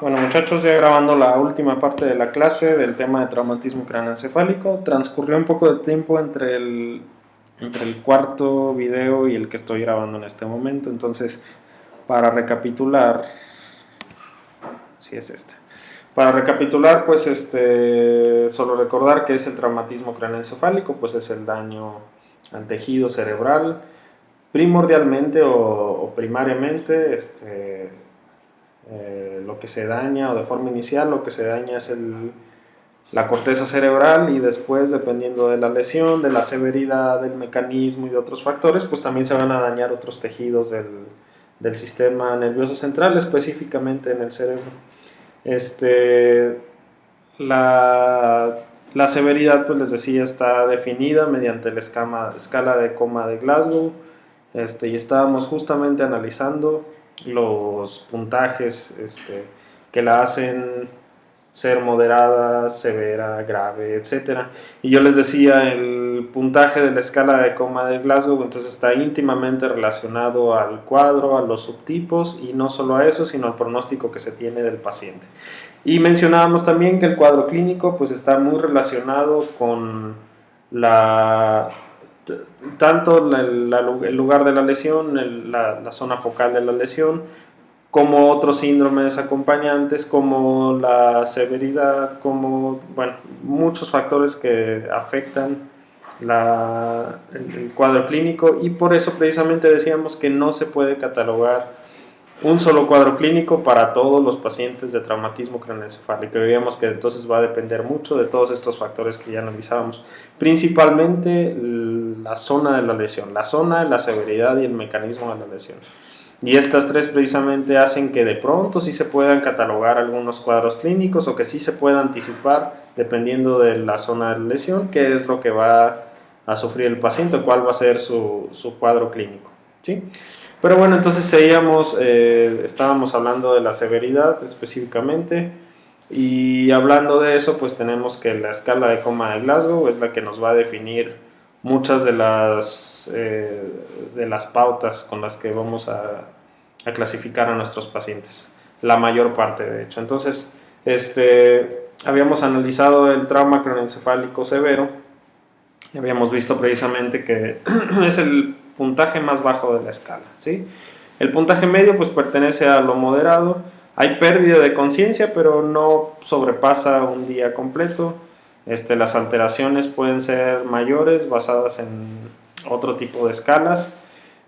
Bueno, muchachos, ya grabando la última parte de la clase del tema de traumatismo craneoencefálico. Transcurrió un poco de tiempo entre el cuarto video y el que estoy grabando en este momento. Entonces, para recapitular, sí es este. Para recapitular, pues solo recordar que es el traumatismo craneoencefálico, pues es el daño al tejido cerebral, primordialmente o primariamente, lo que se daña, o de forma inicial lo que se daña es la corteza cerebral, y después, dependiendo de la lesión, de la severidad, del mecanismo y de otros factores, pues también se van a dañar otros tejidos del sistema nervioso central, específicamente en el cerebro. Este, la, la severidad, pues les decía, está definida mediante la escala de coma de Glasgow, y estábamos justamente analizando los puntajes que la hacen ser moderada, severa, grave, etcétera. Y yo les decía, el puntaje de la escala de coma de Glasgow entonces está íntimamente relacionado al cuadro, a los subtipos, y no solo a eso, sino al pronóstico que se tiene del paciente. Y mencionábamos también que el cuadro clínico pues está muy relacionado con la tanto el lugar de la lesión, la zona focal de la lesión, como otros síndromes acompañantes, como la severidad, como, bueno, muchos factores que afectan el cuadro clínico, y por eso precisamente decíamos que no se puede catalogar un solo cuadro clínico para todos los pacientes de traumatismo craneoencefálico. Veíamos que entonces va a depender mucho de todos estos factores que ya analizábamos, principalmente la zona de la lesión, la zona, la severidad y el mecanismo de la lesión. Y estas tres precisamente hacen que de pronto sí se puedan catalogar algunos cuadros clínicos, o que sí se pueda anticipar, dependiendo de la zona de la lesión, qué es lo que va a sufrir el paciente, cuál va a ser su cuadro clínico, ¿sí? Pero bueno, entonces estábamos hablando de la severidad específicamente, y hablando de eso, pues tenemos que la escala de coma de Glasgow es la que nos va a definir muchas de las pautas con las que vamos a clasificar a nuestros pacientes, la mayor parte de hecho. Entonces, habíamos analizado el trauma craneoencefálico severo, y habíamos visto precisamente que es el puntaje más bajo de la escala, ¿sí? El puntaje medio pues pertenece a lo moderado. Hay pérdida de conciencia, pero no sobrepasa un día completo. Las alteraciones pueden ser mayores, basadas en otro tipo de escalas.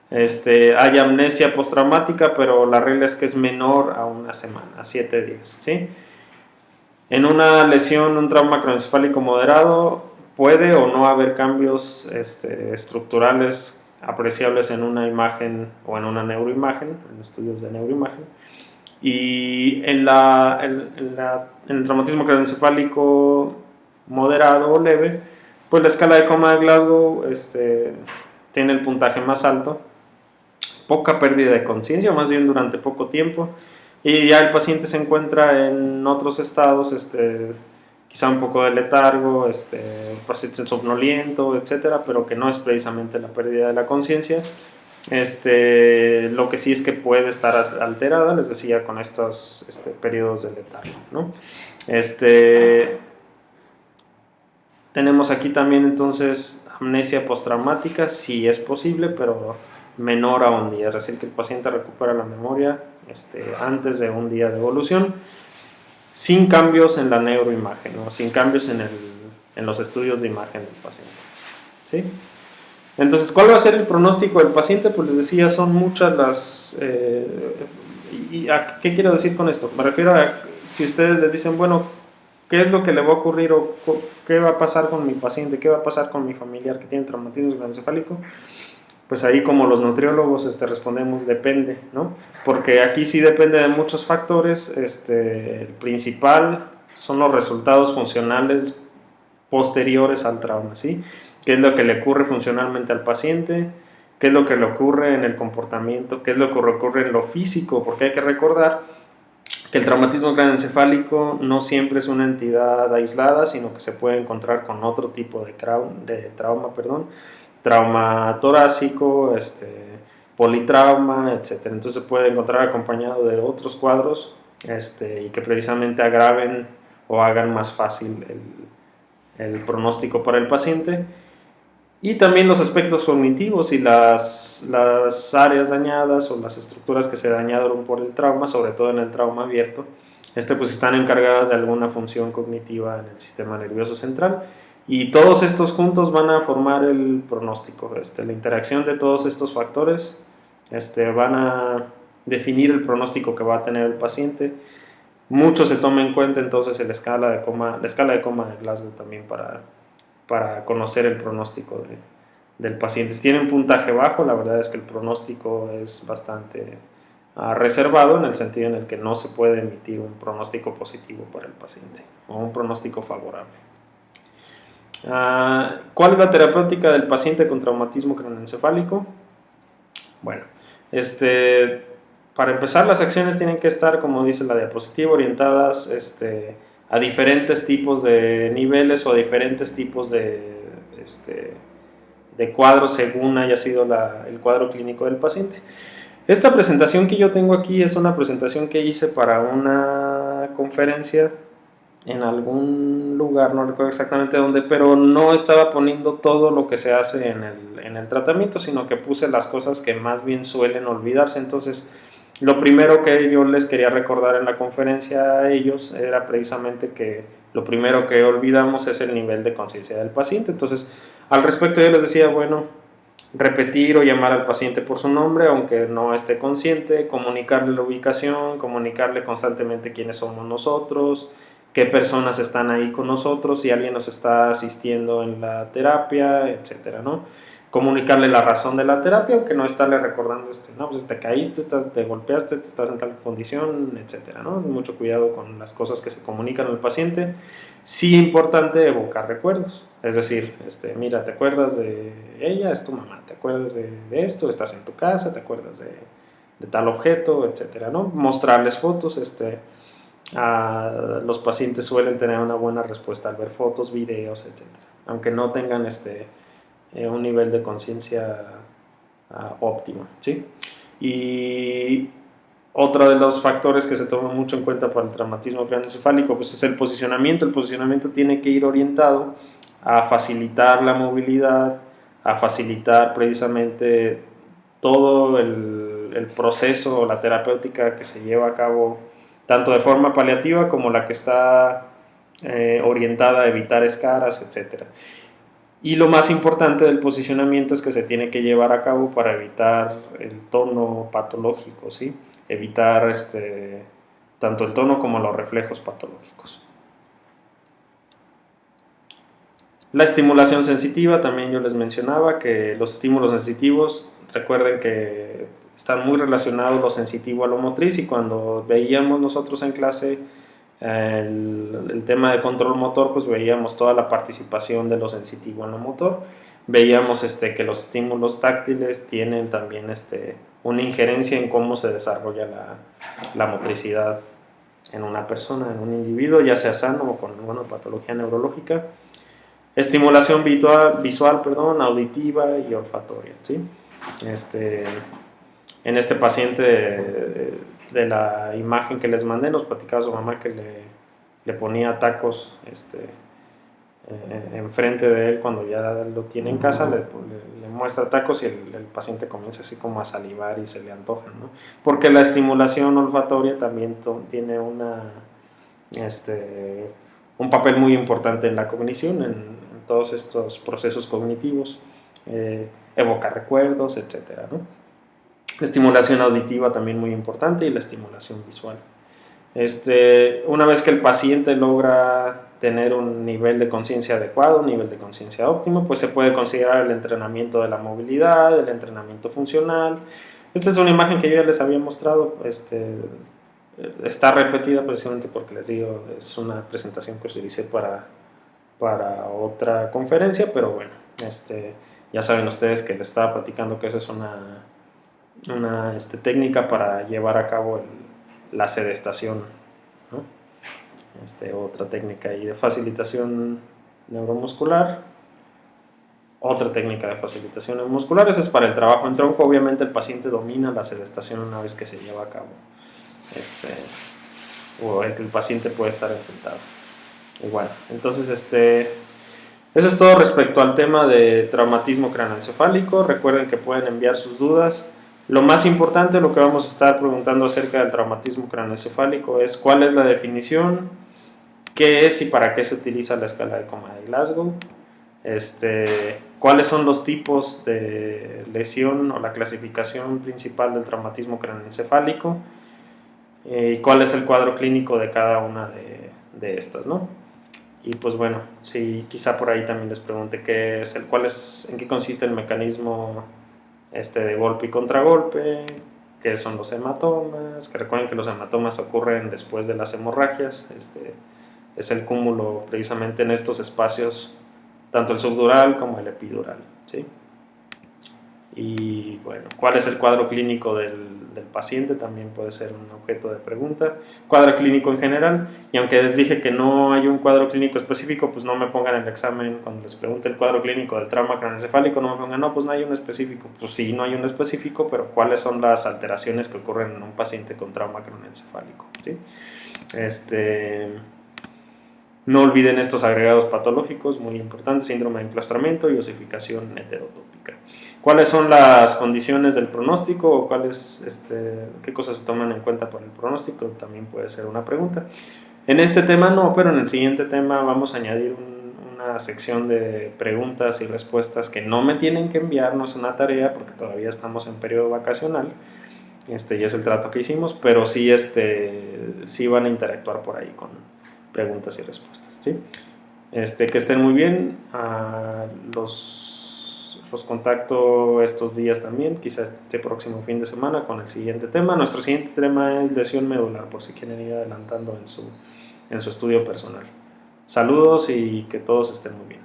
Hay amnesia postraumática, pero la regla es que es menor a una semana, a 7 días, ¿sí? En una lesión, un trauma craneoencefálico moderado, puede o no haber cambios estructurales apreciables en una imagen o en una neuroimagen, en estudios de neuroimagen. Y en el traumatismo craneoencefálico moderado o leve, pues la escala de coma de Glasgow tiene el puntaje más alto, poca pérdida de conciencia, más bien durante poco tiempo, y ya el paciente se encuentra en otros estados, quizá un poco de letargo, paciente somnoliento, etcétera, pero que no es precisamente la pérdida de la conciencia. Lo que sí es que puede estar alterada, les decía, con estos periodos de letargo, ¿no? Tenemos aquí también entonces amnesia postraumática, si es posible, pero menor a un día, es decir, que el paciente recupera la memoria antes de un día de evolución, sin cambios en la neuroimagen, ¿no? Sin cambios en los estudios de imagen del paciente, ¿sí? Entonces, ¿cuál va a ser el pronóstico del paciente? Pues les decía, son muchas las... ¿Y a qué quiero decir con esto? Me refiero a si ustedes les dicen, bueno, ¿qué es lo que le va a ocurrir, o qué va a pasar con mi paciente, qué va a pasar con mi familiar que tiene traumatismo craneoencefálico? Pues ahí, como los nutriólogos, respondemos depende, ¿no? Porque aquí sí depende de muchos factores. El principal son los resultados funcionales posteriores al trauma, ¿sí? ¿Qué es lo que le ocurre funcionalmente al paciente? ¿Qué es lo que le ocurre en el comportamiento? ¿Qué es lo que le ocurre en lo físico? Porque hay que recordar que el traumatismo craneoencefálico no siempre es una entidad aislada, sino que se puede encontrar con otro tipo de trauma torácico, politrauma, etc. Entonces se puede encontrar acompañado de otros cuadros y que precisamente agraven o hagan más fácil el pronóstico para el paciente. Y también los aspectos cognitivos y las áreas dañadas o las estructuras que se dañaron por el trauma, sobre todo en el trauma abierto, pues están encargadas de alguna función cognitiva en el sistema nervioso central. Y todos estos juntos van a formar el pronóstico. La interacción de todos estos factores van a definir el pronóstico que va a tener el paciente. Mucho se toma en cuenta entonces la escala de coma de Glasgow también para conocer el pronóstico del paciente. Si tiene un puntaje bajo, la verdad es que el pronóstico es bastante reservado, en el sentido en el que no se puede emitir un pronóstico positivo para el paciente o un pronóstico favorable. ¿Cuál es la terapéutica del paciente con traumatismo craneoencefálico? Bueno, para empezar, las acciones tienen que estar, como dice la diapositiva, orientadas a diferentes tipos de niveles o a diferentes tipos de cuadros según haya sido el cuadro clínico del paciente. Esta presentación que yo tengo aquí es una presentación que hice para una conferencia en algún lugar, no recuerdo exactamente dónde, pero no estaba poniendo todo lo que se hace en el tratamiento, sino que puse las cosas que más bien suelen olvidarse. Entonces, lo primero que yo les quería recordar en la conferencia a ellos era precisamente que lo primero que olvidamos es el nivel de conciencia del paciente. Entonces, al respecto yo les decía, bueno, repetir o llamar al paciente por su nombre, aunque no esté consciente, comunicarle la ubicación, comunicarle constantemente quiénes somos nosotros, qué personas están ahí con nosotros, si alguien nos está asistiendo en la terapia, etcétera, ¿no? Comunicarle la razón de la terapia, aunque no estarle recordando, no, pues te caíste, te golpeaste, te estás en tal condición, etcétera, ¿no? Mucho cuidado con las cosas que se comunican al paciente. Sí, importante evocar recuerdos, es decir, mira, ¿te acuerdas de ella? Es tu mamá, ¿te acuerdas de esto? Estás en tu casa, ¿te acuerdas de tal objeto, etcétera, ¿no? Mostrarles fotos, los pacientes suelen tener una buena respuesta al ver fotos, videos, etcétera, aunque no tengan un nivel de conciencia óptimo, ¿sí? Y otro de los factores que se toma mucho en cuenta para el traumatismo craneoencefálico pues es el posicionamiento. El posicionamiento tiene que ir orientado a facilitar la movilidad, a facilitar precisamente todo el proceso o la terapéutica que se lleva a cabo, tanto de forma paliativa como la que está orientada a evitar escaras, etc. Y lo más importante del posicionamiento es que se tiene que llevar a cabo para evitar el tono patológico, ¿sí? Evitar tanto el tono como los reflejos patológicos. La estimulación sensitiva, también yo les mencionaba que los estímulos sensitivos, recuerden que están muy relacionados lo sensitivo a lo motriz, y cuando veíamos nosotros en clase el tema de control motor, pues veíamos toda la participación de lo sensitivo en lo motor. Veíamos que los estímulos táctiles tienen también una injerencia en cómo se desarrolla la motricidad en una persona, en un individuo, ya sea sano o con alguna patología neurológica. Estimulación visual, auditiva y olfatoria, ¿sí? En este paciente de la imagen que les mandé, nos platicaba su mamá que le ponía tacos enfrente de él cuando ya lo tiene en casa, le muestra tacos y el paciente comienza así como a salivar y se le antojan, ¿no? Porque la estimulación olfatoria también tiene un papel muy importante en la cognición, en todos estos procesos cognitivos, evocar recuerdos, etcétera, ¿no? La estimulación auditiva también muy importante, y la estimulación visual. Una vez que el paciente logra tener un nivel de conciencia adecuado, un nivel de conciencia óptimo, pues se puede considerar el entrenamiento de la movilidad, el entrenamiento funcional. Esta es una imagen que yo ya les había mostrado, está repetida precisamente porque les digo, es una presentación que utilicé para otra conferencia, pero bueno, ya saben ustedes que les estaba platicando que esa es una técnica para llevar a cabo la sedestación, ¿no? Otra técnica ahí de facilitación neuromuscular. Otra técnica de facilitación neuromuscular, esa es para el trabajo en tronco. Obviamente el paciente domina la sedestación una vez que se lleva a cabo o el que el paciente puede estar sentado. Y bueno, entonces eso es todo respecto al tema de traumatismo craneoencefálico. Recuerden que pueden enviar sus dudas. Lo más importante, lo que vamos a estar preguntando acerca del traumatismo craneoencefálico es cuál es la definición, qué es y para qué se utiliza la escala de coma de Glasgow, cuáles son los tipos de lesión o la clasificación principal del traumatismo craneoencefálico y cuál es el cuadro clínico de cada una de estas, ¿no? Y pues bueno, sí, quizá por ahí también les pregunte en qué consiste el mecanismo de golpe y contragolpe, qué son los hematomas, que recuerden que los hematomas ocurren después de las hemorragias, es el cúmulo precisamente en estos espacios, tanto el subdural como el epidural, ¿sí? Y bueno, ¿cuál es el cuadro clínico del paciente? También puede ser un objeto de pregunta. Cuadro clínico en general, y aunque les dije que no hay un cuadro clínico específico, pues no me pongan en el examen cuando les pregunte el cuadro clínico del trauma craneoencefálico, no me pongan, no, pues no hay uno específico. Pues sí, no hay uno específico, pero ¿cuáles son las alteraciones que ocurren en un paciente con trauma craneoencefálico? ¿Sí? No olviden estos agregados patológicos, muy importantes: síndrome de enclaustramiento y osificación heterotópica. ¿Cuáles son las condiciones del pronóstico o qué cosas se toman en cuenta para el pronóstico? También puede ser una pregunta. En este tema no, pero en el siguiente tema vamos a añadir una sección de preguntas y respuestas que no me tienen que enviar, no es una tarea porque todavía estamos en periodo vacacional, y es el trato que hicimos, pero sí, sí van a interactuar por ahí con preguntas y respuestas, ¿sí? Que estén muy bien. Los contacto estos días también, quizás este próximo fin de semana con el siguiente tema. Nuestro siguiente tema es lesión medular, por si quieren ir adelantando en su estudio personal. Saludos y que todos estén muy bien.